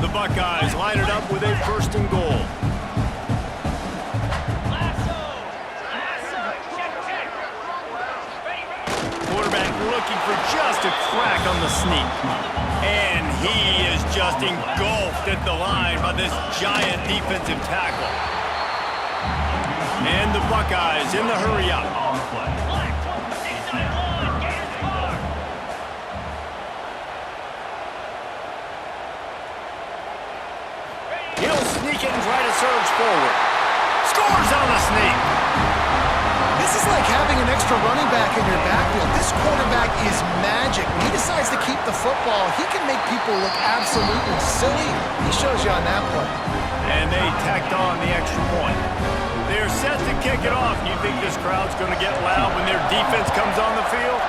The Buckeyes line it up with a 1st and goal. Quarterback looking for just a crack on the sneak. And he is just engulfed at the line by this giant defensive tackle. And the Buckeyes in the hurry-up. He'll sneak it and try to surge forward. Scores on the sneak. This is like having an extra running back in your backfield. This quarterback is magic. When he decides to keep the football, he can make people look absolutely silly. He shows you on that play. And they tacked on the extra point. They're set to kick it off. You think this crowd's going to get loud when their defense comes on the field?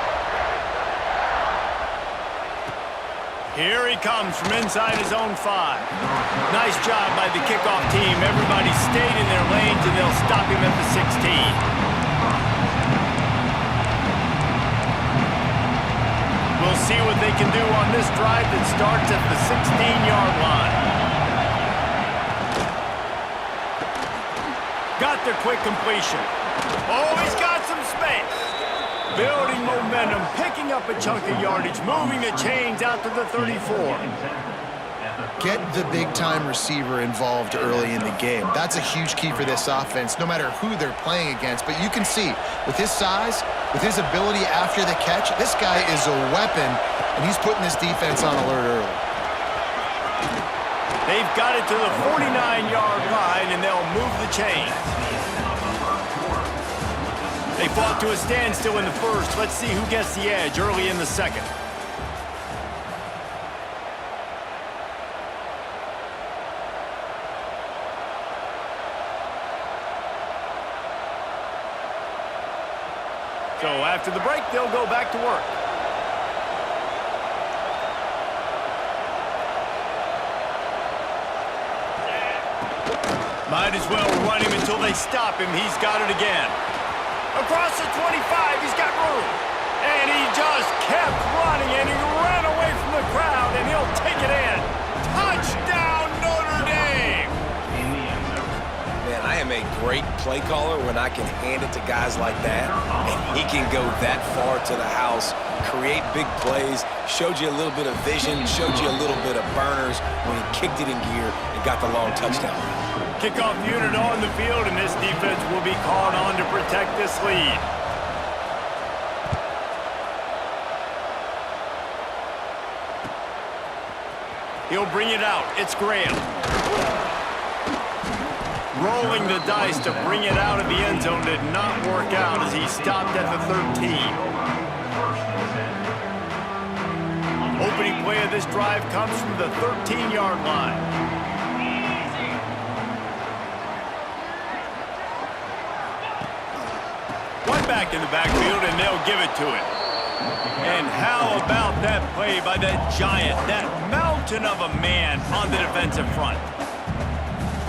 Here he comes from inside his own 5. Nice job by the kickoff team. Everybody stayed in their lanes, and they'll stop him at the 16. We'll see what they can do on this drive that starts at the 16-yard line. Got the quick completion. Oh, he's got some space. Building momentum, picking up a chunk of yardage, moving the chains out to the 34. Get the big-time receiver involved early in the game. That's a huge key for this offense, no matter who they're playing against. But you can see, with his size, with his ability after the catch, this guy is a weapon, and he's putting this defense on alert early. They've got it to the 49-yard line, and they'll move the chains. They fought to a standstill in the 1st. Let's see who gets the edge early in the 2nd. So after the break, they'll go back to work. Might as well run him until they stop him. He's got it again. Across the 25, he's got room. And he just kept running, and he ran away from the crowd, and he'll take it in. Touchdown, Notre Dame! Man, I am a great play caller when I can hand it to guys like that, and he can go that far to the house, create big plays, showed you a little bit of vision, showed you a little bit of burners when he kicked it in gear and got the long touchdown. Kickoff unit on the field, and this defense will be called on to protect this lead. He'll bring it out. It's Graham. Rolling the dice to bring it out of the end zone did not work out as he stopped at the 13. Opening play of this drive comes from the 13-yard line. One back in the backfield, and they'll give it to him. And how about that play by that giant, that mountain of a man on the defensive front?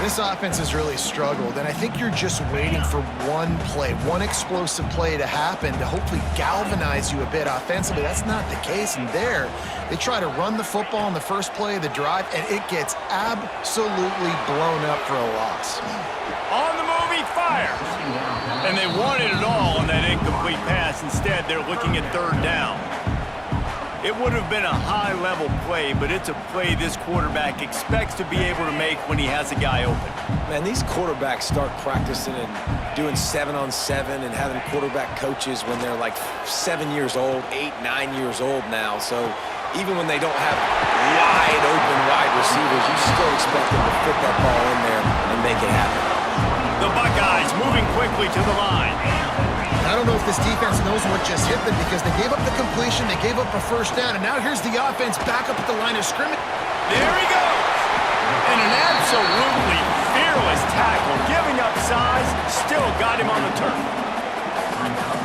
This offense has really struggled, and I think you're just waiting for one play, one explosive play to happen to hopefully galvanize you a bit offensively. That's not the case, and there, they try to run the football in the first play of the drive, and it gets absolutely blown up for a loss. On the move, he fires. And they wanted it all on that incomplete pass. Instead, they're looking at 3rd down. It would have been a high-level play, but it's a play this quarterback expects to be able to make when he has a guy open. Man, these quarterbacks start practicing and doing 7-on-7 and having quarterback coaches when they're like 7 years old, 8, 9 years old now. So even when they don't have wide receivers, you still expect them to put that ball in there and make it happen. The Buckeyes moving quickly to the line. I don't know if this defense knows what just hit them because they gave up the completion, they gave up a 1st down, and now here's the offense back up at the line of scrimmage. There he goes. And an absolutely fearless tackle, giving up size, still got him on the turf.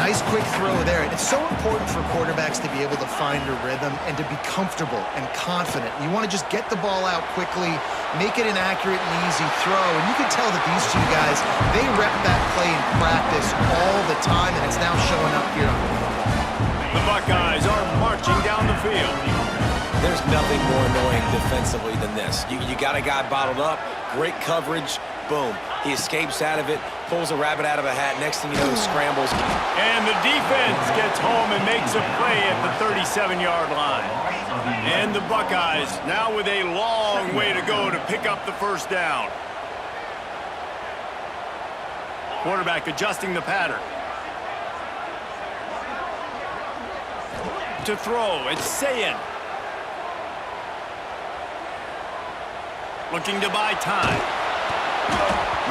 Nice quick throw there. And it's so important for quarterbacks to be able to find a rhythm and to be comfortable and confident. You want to just get the ball out quickly, make it an accurate and easy throw. And you can tell that these two guys, they rep that play in practice all the time, and it's now showing up here on the field. The Buckeyes are marching down the field. There's nothing more annoying defensively than this. You got a guy bottled up, great coverage, boom. He escapes out of it, pulls a rabbit out of a hat. Next thing you know, scrambles. And the defense gets home and makes a play at the 37-yard line. And the Buckeyes now with a long way to go to pick up the first down. Quarterback adjusting the pattern. To throw, it's Sayin. Looking to buy time.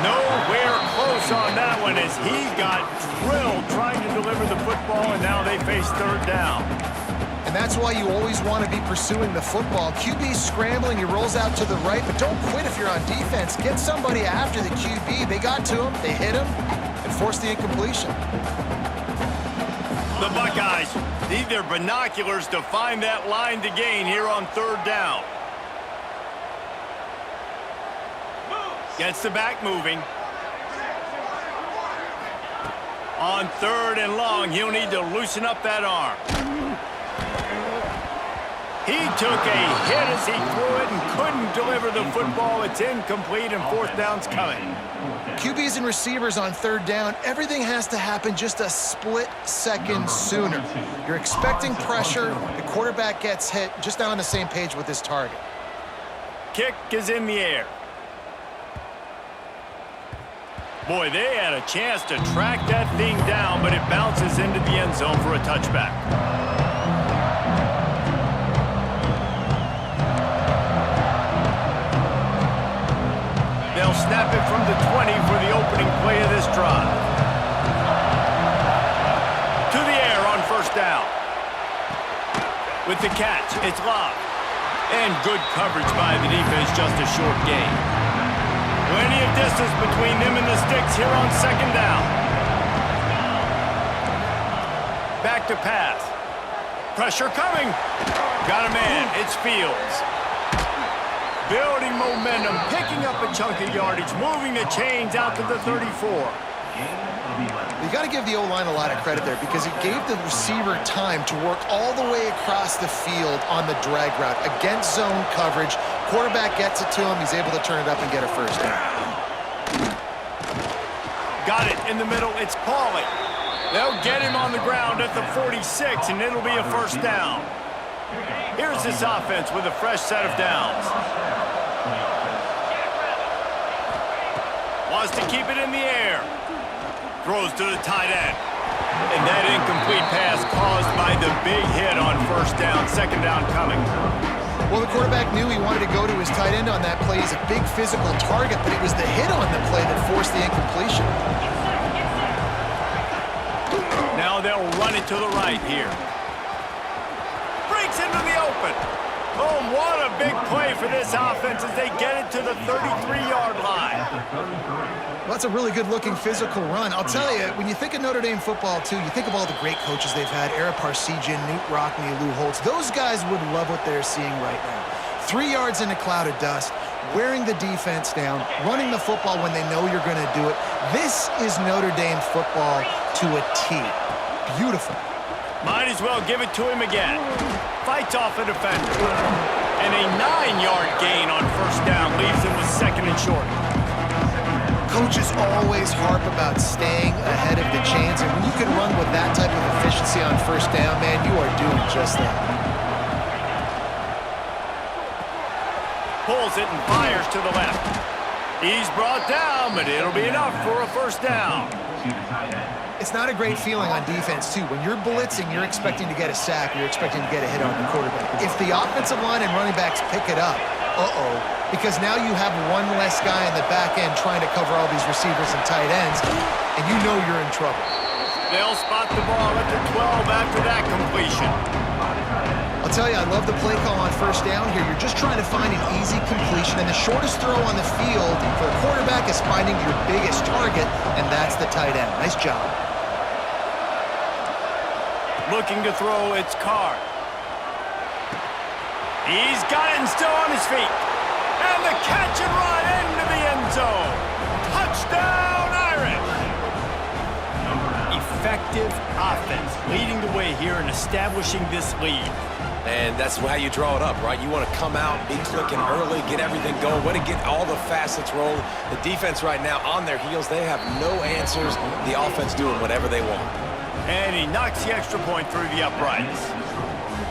Nowhere close on that one as he got drilled trying to deliver the football, and now they face third down. And that's why you always want to be pursuing the football. QB's scrambling, he rolls out to the right, but don't quit if you're on defense. Get somebody after the QB. They got to him, they hit him, and forced the incompletion. The Buckeyes need their binoculars to find that line to gain here on third down. Gets the back moving. On third and long, he'll need to loosen up that arm. He took a hit as he threw it and couldn't deliver the football. It's incomplete and fourth down's coming. QBs and receivers on third down, everything has to happen just a split second sooner. You're expecting pressure, the quarterback gets hit, just not on the same page with his target. Kick is in the air. Boy, they had a chance to track that thing down, but it bounces into the end zone for a touchback. They'll snap it from the 20 for the opening play of this drive. To the air on first down. With the catch, it's Love. And good coverage by the defense, just a short gain. Plenty of distance between them and the sticks here on second down. Back to pass. Pressure coming. Got a man. It's Fields. Building momentum, picking up a chunk of yardage, moving the chains out to the 34. You got to give the O-line a lot of credit there because it gave the receiver time to work all the way across the field on the drag route against zone coverage. Quarterback gets it to him. He's able to turn it up and get a first down. Got it in the middle. It's Pauly. They'll get him on the ground at the 46, and it'll be a first down. Here's this offense with a fresh set of downs. Wants to keep it in the air. Throws to the tight end. And that incomplete pass caused by the big hit on first down. Second down coming. Well, the quarterback knew he wanted to go to his tight end on that play. He's a big physical target, but it was the hit on the play that forced the incompletion. Now they'll run it to the right here. Breaks into the open. Oh, what a big play for this offense as they get it to the 33-yard line. Well, that's a really good-looking physical run. I'll tell you, when you think of Notre Dame football, too, you think of all the great coaches they've had, Ara Parseghian, Knute Rockne, Lou Holtz. Those guys would love what they're seeing right now. 3 yards in a cloud of dust, wearing the defense down, running the football when they know you're going to do it. This is Notre Dame football to a T. Beautiful. Might as well give it to him again. Fights off a defender. And a 9-yard gain on first down leaves him with second and short. Coaches always harp about staying ahead of the chains, and when you can run with that type of efficiency on first down, man, you are doing just that. Pulls it and fires to the left. He's brought down, but it'll be enough for a first down. It's not a great feeling on defense, too. When you're blitzing, you're expecting to get a sack. You're expecting to get a hit on the quarterback. If the offensive line and running backs pick it up, because now you have one less guy in the back end trying to cover all these receivers and tight ends, and you know you're in trouble. They'll spot the ball at the 12 after that completion. I'll tell you, I love the play call on first down here. You're just trying to find an easy completion, and the shortest throw on the field for a quarterback is finding your biggest target, and that's the tight end. Nice job. Looking to throw, it's Carr. He's got it and still on his feet. And the catch and run into the end zone. Touchdown, Irish! Effective offense leading the way here and establishing this lead. And that's how you draw it up, right? You want to come out, be clicking early, get everything going, want to get all the facets rolling. The defense right now on their heels, they have no answers. The offense doing whatever they want. And he knocks the extra point through the uprights.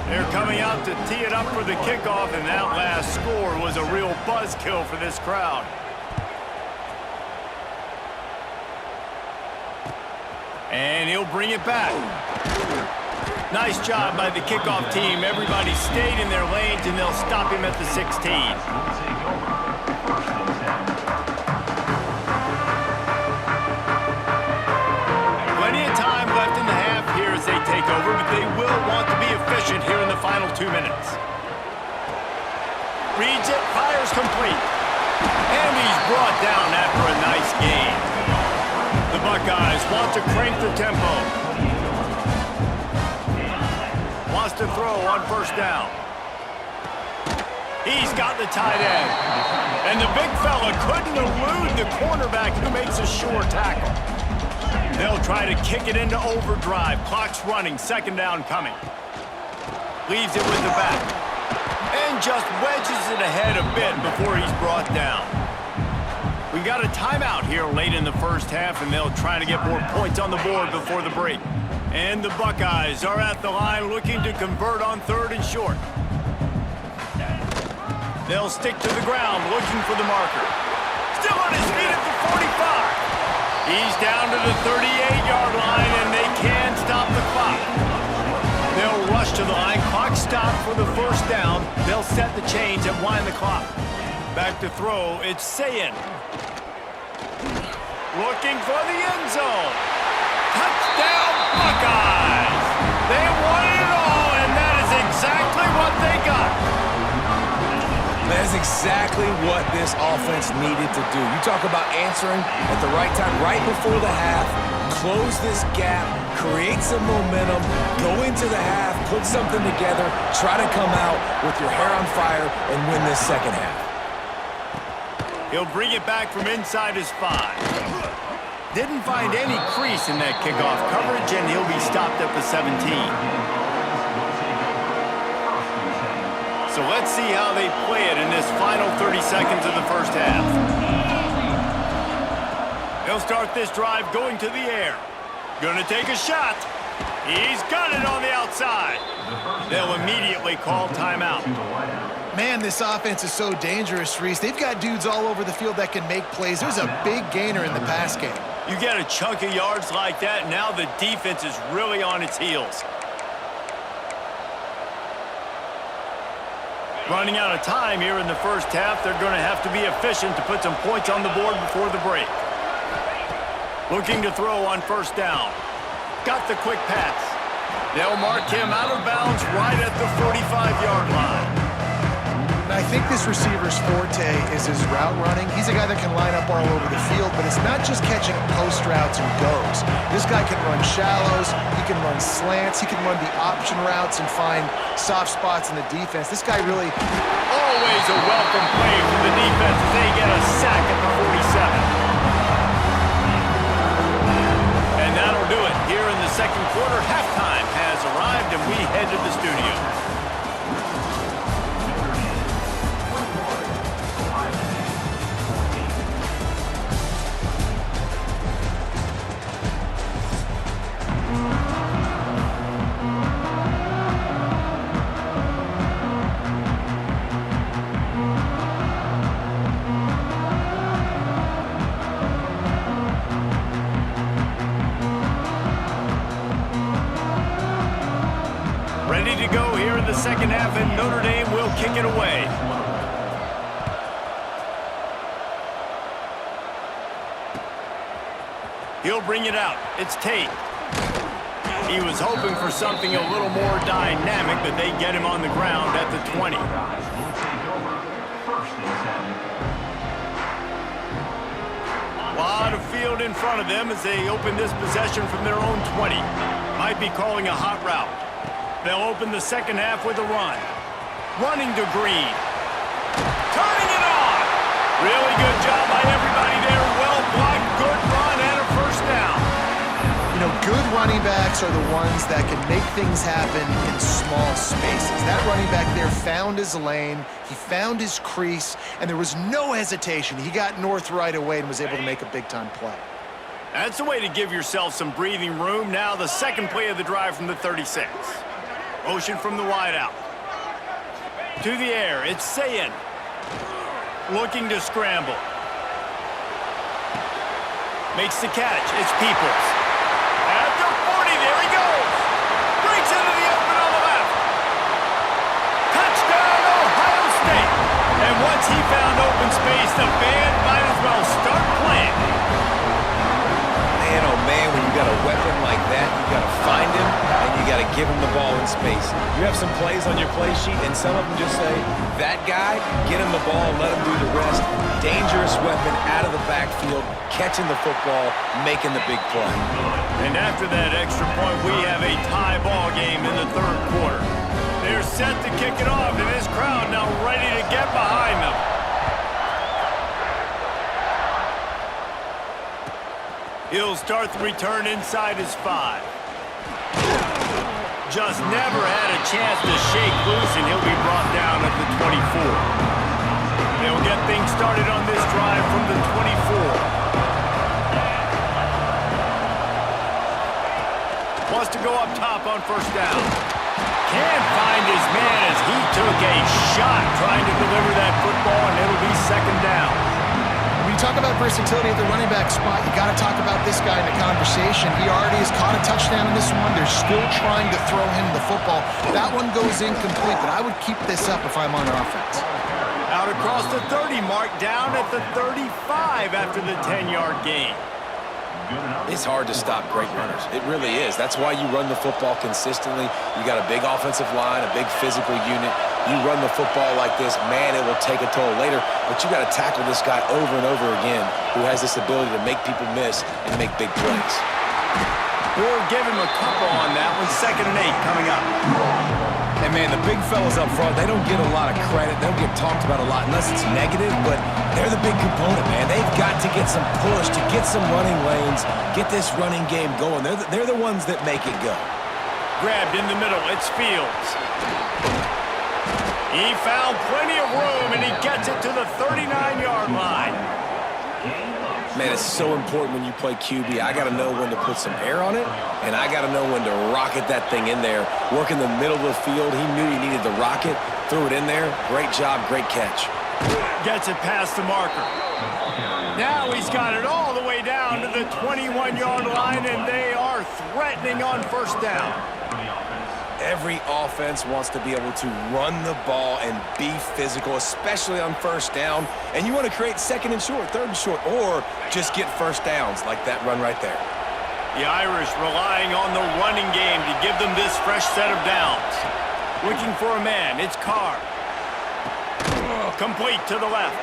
They're coming out to tee it up for the kickoff, and that last score was a real buzzkill for this crowd. And he'll bring it back. Nice job by the kickoff team. Everybody stayed in their lanes, and they'll stop him at the 16. Plenty of time left in the half here as they take over, but they will want to be efficient here in the final 2 minutes. Reads it, fires complete. And he's brought down after a nice gain. The Buckeyes want to crank the tempo. Wants to throw on first down. He's got the tight end. And the big fella couldn't elude the cornerback who makes a sure tackle. They'll try to kick it into overdrive. Clock's running, second down coming. Leaves it with the back. And just wedges it ahead a bit before he's brought down. We've got a timeout here late in the first half, and they'll try to get more points on the board before the break. And the Buckeyes are at the line looking to convert on third and short. They'll stick to the ground looking for the marker. Still on his feet at the 45. He's down to the 38-yard line, and they can stop the clock. They'll rush to the line. Clock stopped for the first down. They'll set the chains and wind the clock. Back to throw. It's Sayin. Looking for the end zone. Touchdown, Buckeyes! They won it all, and that is exactly what they got. That is exactly what this offense needed to do. You talk about answering at the right time, right before the half, close this gap, create some momentum, go into the half, put something together, try to come out with your hair on fire and win this second half. He'll bring it back from inside his 5. Didn't find any crease in that kickoff coverage, and he'll be stopped at the 17. So let's see how they play it in this final 30 seconds of the first half. They'll start this drive going to the air. Gonna take a shot. He's got it on the outside. They'll immediately call timeout. Man, this offense is so dangerous, Reese. They've got dudes all over the field that can make plays. There's a big gainer in the pass game. You get a chunk of yards like that, now the defense is really on its heels. Running out of time here in the first half, they're going to have to be efficient to put some points on the board before the break. Looking to throw on first down. Got the quick pass. They'll mark him out of bounds right at the 45-yard line. I think this receiver's forte is his route running. He's a guy that can line up all over the field, but it's not just catching post routes and goes. This guy can run shallows, he can run slants, he can run the option routes and find soft spots in the defense. This guy really... Always a welcome play from the defense as they get a sack at the 47. And that'll do it here in the second quarter. Halftime has arrived, and we head to the studio. Ready to go here in the second half, and Notre Dame will kick it away. He'll bring it out. It's Tate. He was hoping for something a little more dynamic, but they get him on the ground at the 20. A lot of field in front of them as they open this possession from their own 20. Might be calling a hot route. They'll open the second half with a run. Running to Green. Turning it on. Really good job by everybody there. Well blocked, good run, and a first down. You know, good running backs backs are the ones that can make things happen in small spaces. That running back there found his lane, he found his crease, and there was no hesitation. He got north right away and was able to make a big-time play. That's the way to give yourself some breathing room. Now the second play of the drive from the 36. Motion from the wide out. To the air, it's Sayin. Looking to scramble. Makes the catch, it's Peoples. At the 40, there he goes. Breaks into the open on the left. Touchdown, Ohio State. And once he found open space, the band might as well start playing. Man, oh man, when you got a weapon like that, you got to find him and you got to give him the ball in space. You have some plays on your play sheet, and some of them just say, that guy, get him the ball, let him do the rest. Dangerous weapon out of the backfield, catching the football, making the big play. And after that extra point, we have a tie ball game in the third quarter. They're set to kick it off, and this crowd now ready to get behind them. He'll start the return inside his 5. Just never had a chance to shake loose, and he'll be brought down at the 24. They'll get things started on this drive from the 24. Wants to go up top on first down. Can't find his man as he took a shot trying to deliver that football, and it'll be second down. When you talk about versatility at the running back spot, you got to talk about this guy in the conversation. He already has caught a touchdown in this one. They're still trying to throw him the football. That one goes incomplete, but I would keep this up if I'm on offense. Out across the 30 mark, down at the 35 after the 10-yard gain. It's hard to stop great runners. It really is. That's why you run the football consistently. You got a big offensive line, a big physical unit. You run the football like this, man, it will take a toll later. But you got to tackle this guy over and over again who has this ability to make people miss and make big plays. We'll give him a couple on that one. 2nd and 8 coming up. And, man, the big fellas up front, they don't get a lot of credit. They don't get talked about a lot unless it's negative, but they're the big component, man. They've got to get some push, to get some running lanes, get this running game going. They're the ones that make it go. Grabbed in the middle. It's Fields. He found plenty of room, and he gets it to the 39-yard line. Man, it's so important when you play QB. I got to know when to put some air on it, and I got to know when to rocket that thing in there. Work in the middle of the field. He knew he needed the rocket. Threw it in there. Great job, great catch. Gets it past the marker. Now he's got it all the way down to the 21-yard line, and they are threatening on first down. Every offense wants to be able to run the ball and be physical, especially on first down. And you want to create 2nd and short, 3rd and short, or just get first downs like that run right there. The Irish relying on the running game to give them this fresh set of downs. Looking for a man. It's Carr. Complete to the left.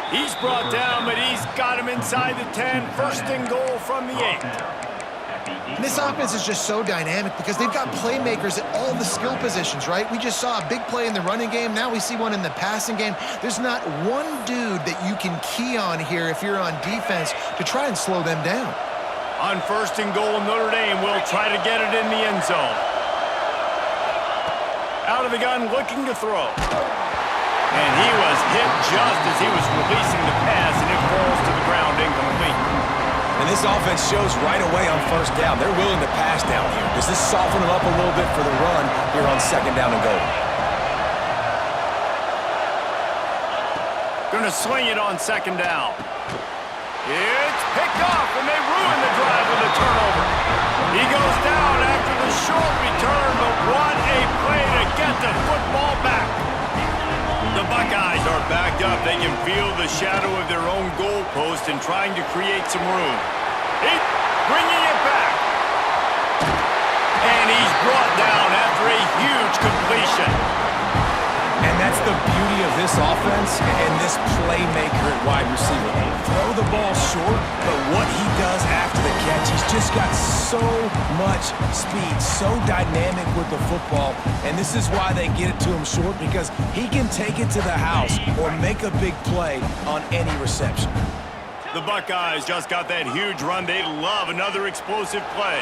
He's brought down, but he's got him inside the 10. 1st and goal from the 8. And this offense is just so dynamic because they've got playmakers at all the skill positions, right? We just saw a big play in the running game. Now we see one in the passing game. There's not one dude that you can key on here if you're on defense to try and slow them down. On 1st and goal, Notre Dame will try to get it in the end zone. Out of the gun, looking to throw. And he was hit just as he was releasing the pass, and it falls to the ground incomplete. And this offense shows right away on first down. They're willing to pass down here. Does this soften them up a little bit for the run here on 2nd down and goal? Going to swing it on 2nd down. It's picked off, and they ruin the drive with a turnover. He goes down after the short return, but what a play to get the football back. The Buckeyes are backed up. They can feel the shadow of their own goalpost and trying to create some room. He's bringing it back. And he's brought down after a huge completion. And that's the beauty of this offense and this playmaker at wide receiver. Throw the ball short, but what he does after the catch, he's just got so much speed, so dynamic with the football. And this is why they get it to him short, because he can take it to the house or make a big play on any reception. The Buckeyes just got that huge run. They love another explosive play.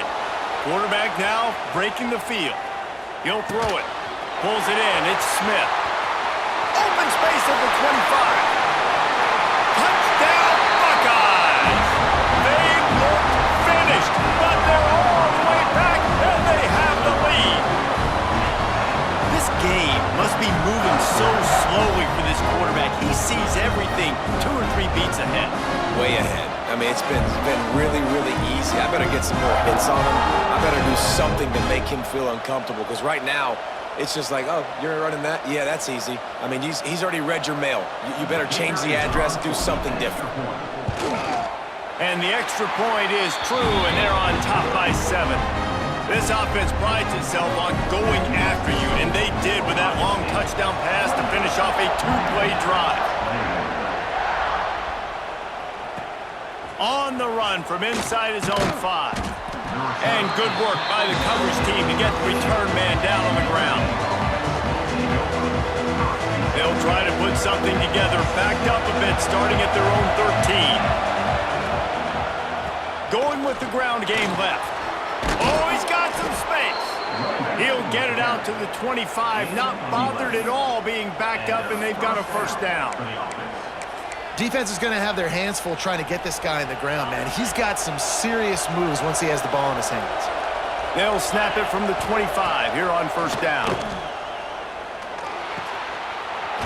Quarterback now breaking the field. He'll throw it. Pulls it in. It's Smith. Open space at the 25. Touchdown, Buckeyes! They look finished, but they're all the way back, and they have the lead. This game must be moving so slowly for this quarterback. He sees everything 2 or 3 beats ahead. Way ahead. I mean, it's been really, really easy. I better get some more hits on him. I better do something to make him feel uncomfortable, because right now, it's just like, oh, you're running that? Yeah, that's easy. I mean, he's already read your mail. You better change the address, do something different. And the extra point is true, and they're on top by 7. This offense prides itself on going after you, and they did with that long touchdown pass to finish off a 2-play drive. On the run from inside his own 5. And good work by the coverage team to get the return man down on the ground. They'll try to put something together, backed up a bit, starting at their own 13. Going with the ground game left. Oh, he's got some space. He'll get it out to the 25, not bothered at all being backed up, and they've got a first down. Defense is going to have their hands full trying to get this guy in the ground, man. He's got some serious moves once he has the ball in his hands. They'll snap it from the 25 here on first down.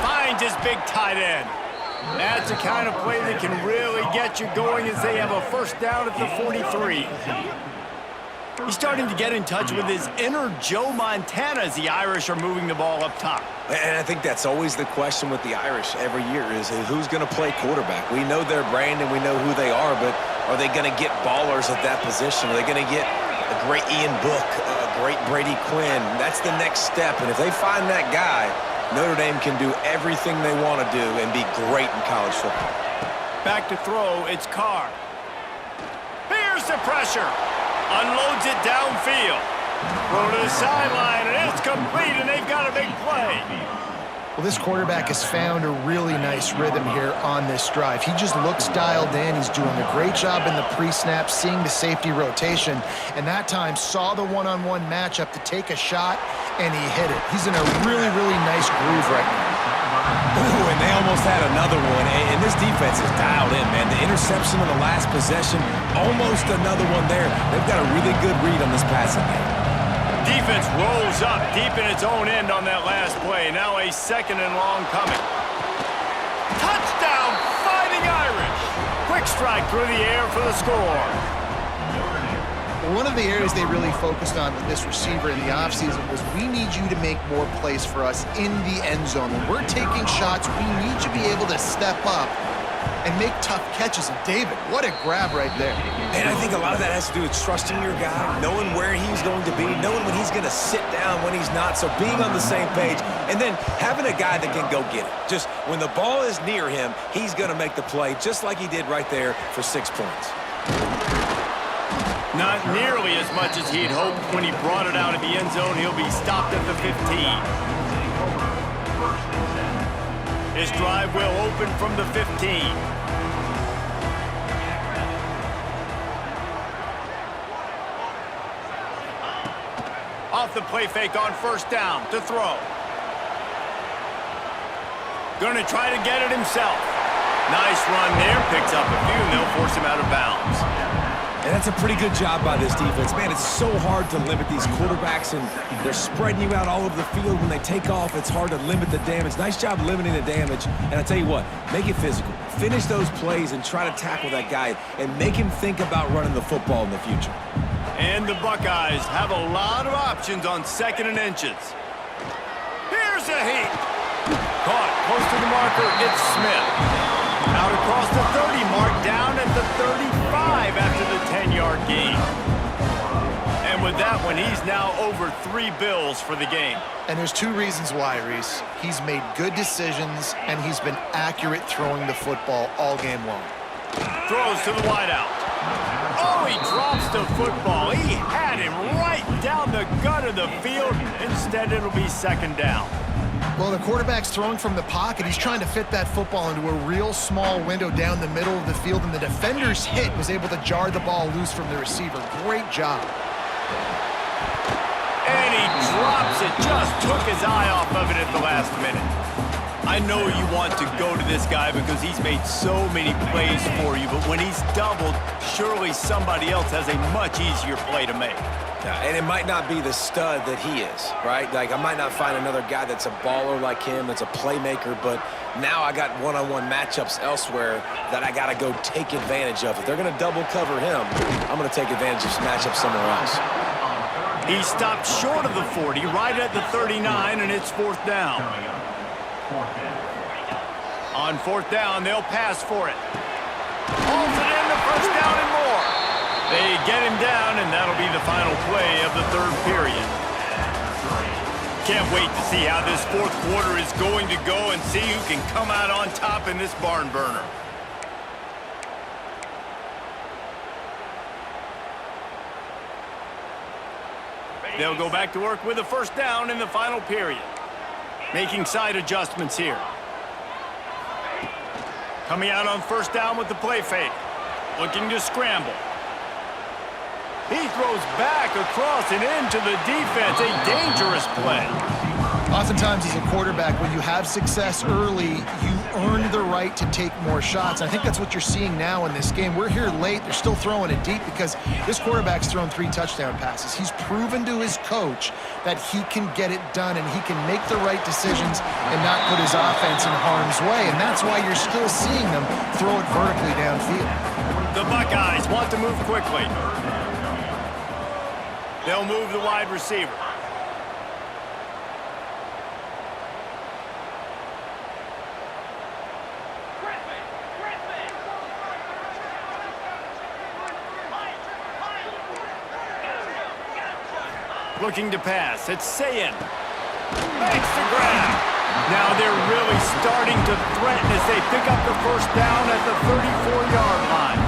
Finds his big tight end. That's the kind of play that can really get you going as they have a first down at the 43. He's starting to get in touch with his inner Joe Montana as the Irish are moving the ball up top. And I think that's always the question with the Irish every year is who's going to play quarterback. We know their brand and we know who they are, but are they going to get ballers at that position? Are they going to get a great Ian Book, a great Brady Quinn? That's the next step, and if they find that guy, Notre Dame can do everything they want to do and be great in college football. Back to throw, it's Carr. Here's the pressure. Unloads it downfield. Throw to the sideline, and it's complete, and they've got a big play. Well, this quarterback has found a really nice rhythm here on this drive. He just looks dialed in. He's doing a great job in the pre-snap, seeing the safety rotation, and that time saw the one-on-one matchup to take a shot, and he hit it. He's in a really, really nice groove right now. Ooh, and they almost had another one, and this defense is dialed in, man. The interception on the last possession, almost another one there. They've got a really good read on this passing game. Defense rolls up deep in its own end on that last play. Now a 2nd and long coming. Touchdown, Fighting Irish. Quick strike through the air for the score. One of the areas they really focused on with this receiver in the offseason was we need you to make more plays for us in the end zone. When we're taking shots, we need you to be able to step up and make tough catches. And David, what a grab right there. And I think a lot of that has to do with trusting your guy, knowing where he's going to be, knowing when he's going to sit down, when he's not, so being on the same page, and then having a guy that can go get it. Just when the ball is near him, he's going to make the play, just like he did right there for 6 points. Not nearly as much as he had hoped when he brought it out of the end zone. He'll be stopped at the 15. His drive will open from the 15. Off the play fake on first down to throw. Going to try to get it himself. Nice run there. Picks up a few, and they'll force him out of bounds. And that's a pretty good job by this defense. Man, it's so hard to limit these quarterbacks, and they're spreading you out all over the field. When they take off, it's hard to limit the damage. Nice job limiting the damage. And I tell you what, make it physical. Finish those plays and try to tackle that guy and make him think about running the football in the future. And the Buckeyes have a lot of options on 2nd and inches. Here's a heat. Caught close to the marker, it's Smith. Out across the 30 mark, down at the 35 after the 10-yard gain. And with that one, he's now over 3 bills for the game. And there's 2 reasons why, Reese. He's made good decisions, and he's been accurate throwing the football all game long. Throws to the wideout. Oh, he drops the football. He had him right down the gut of the field. Instead, it'll be 2nd down. Well, the quarterback's throwing from the pocket. He's trying to fit that football into a real small window down the middle of the field, and the defender's hit was able to jar the ball loose from the receiver. Great job. And he drops it. Just took his eye off of it at the last minute. I know you want to go to this guy because he's made so many plays for you, but when he's doubled, surely somebody else has a much easier play to make. Yeah, and it might not be the stud that he is, right? Like, I might not find another guy that's a baller like him, that's a playmaker, but now I got one-on-one matchups elsewhere that I got to go take advantage of. If they're going to double cover him, I'm going to take advantage of this matchup somewhere else. He stopped short of the 40, right at the 39, and it's 4th down. On 4th down, they'll pass for it. Holds it in, the 1st down and more. They get him down, and that'll be the final play of the 3rd period. Can't wait to see how this 4th quarter is going to go and see who can come out on top in this barn burner. They'll go back to work with a 1st down in the final period. Making side adjustments here. Coming out on 1st down with the play fake. Looking to scramble. He throws back across and into the defense. A dangerous play. Oftentimes as a quarterback, when you have success early, you earn the right to take more shots. And I think that's what you're seeing now in this game. We're here late. They're still throwing it deep because this quarterback's thrown 3 touchdown passes. He's proven to his coach that he can get it done and he can make the right decisions and not put his offense in harm's way. And that's why you're still seeing them throw it vertically downfield. The Buckeyes want to move quickly. They'll move the wide receiver. Looking to pass. It's Sayin. Makes the grab. Now they're really starting to threaten as they pick up the 1st down at the 34-yard line.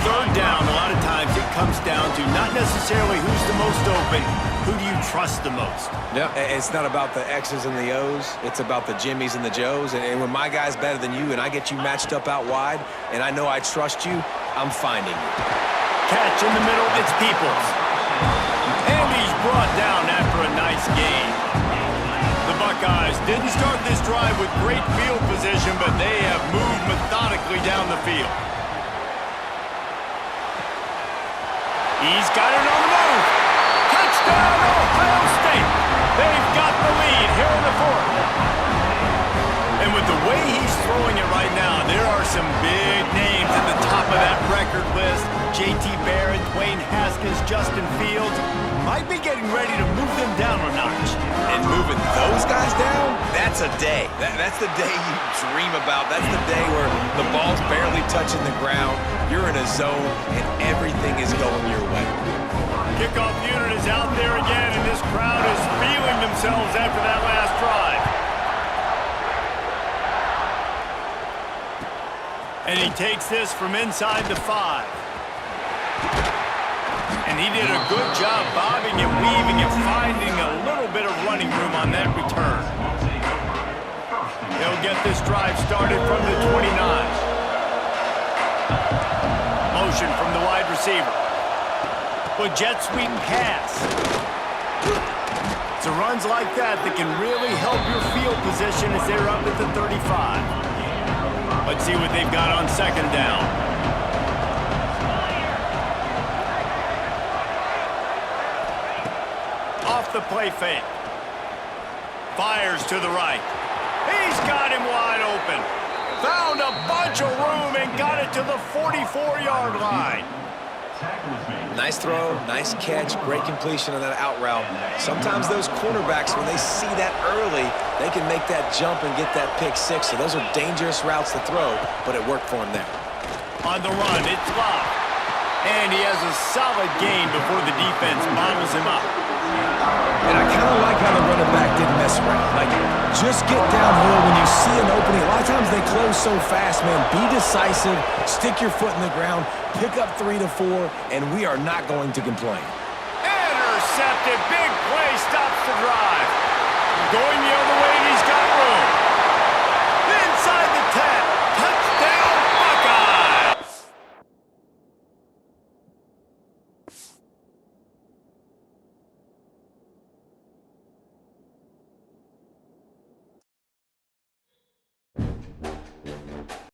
3rd down, a lot of times it comes down to not necessarily who's the most open, who do you trust the most? Yeah, it's not about the X's and the O's. It's about the Jimmies and the Joes. And when my guy's better than you and I get you matched up out wide and I know I trust you, I'm finding you. Catch in the middle, it's Peoples. And he's brought down after a nice gain. The Buckeyes didn't start this drive with great field position, but they have moved methodically down the field. He's got it on the move. Touchdown, Ohio State. They've got the lead here in the 4th. And with the way he's throwing it right now, there are some big names at the top of that record list. J.T. Barrett, Dwayne Haskins, Justin Fields. Might be getting ready to move them down a notch. And moving those guys down, that's a day. That's the day you dream about. That's the day where the ball's barely touching the ground. You're in a zone, and everything is going your way. Kickoff unit is out there again, and this crowd is feeling themselves after that last drive. And he takes this from inside the 5. And he did a good job bobbing and weaving and finding a little bit of running room on that return. They'll get this drive started from the 29. Motion from the wide receiver. With jet sweep pass. It's runs like that that can really help your field position as they're up at the 35. Let's see what they've got on 2nd down. Off the play fake. Fires to the right. He's got him wide open. Found a bunch of room and got it to the 44-yard line. Nice throw, nice catch, great completion on that out route. Sometimes those quarterbacks, when they see that early, they can make that jump and get that pick 6. So those are dangerous routes to throw, but it worked for him there. On the run, it's Love. And he has a solid gain before the defense bottles him up. And I kind of like how the running back didn't mess around. Like, just get downhill when you see an opening. A lot of times they close so fast, man. Be decisive, stick your foot in the ground, pick up 3 to 4, and we are not going to complain. Intercepted. Big play stops the drive. Going the other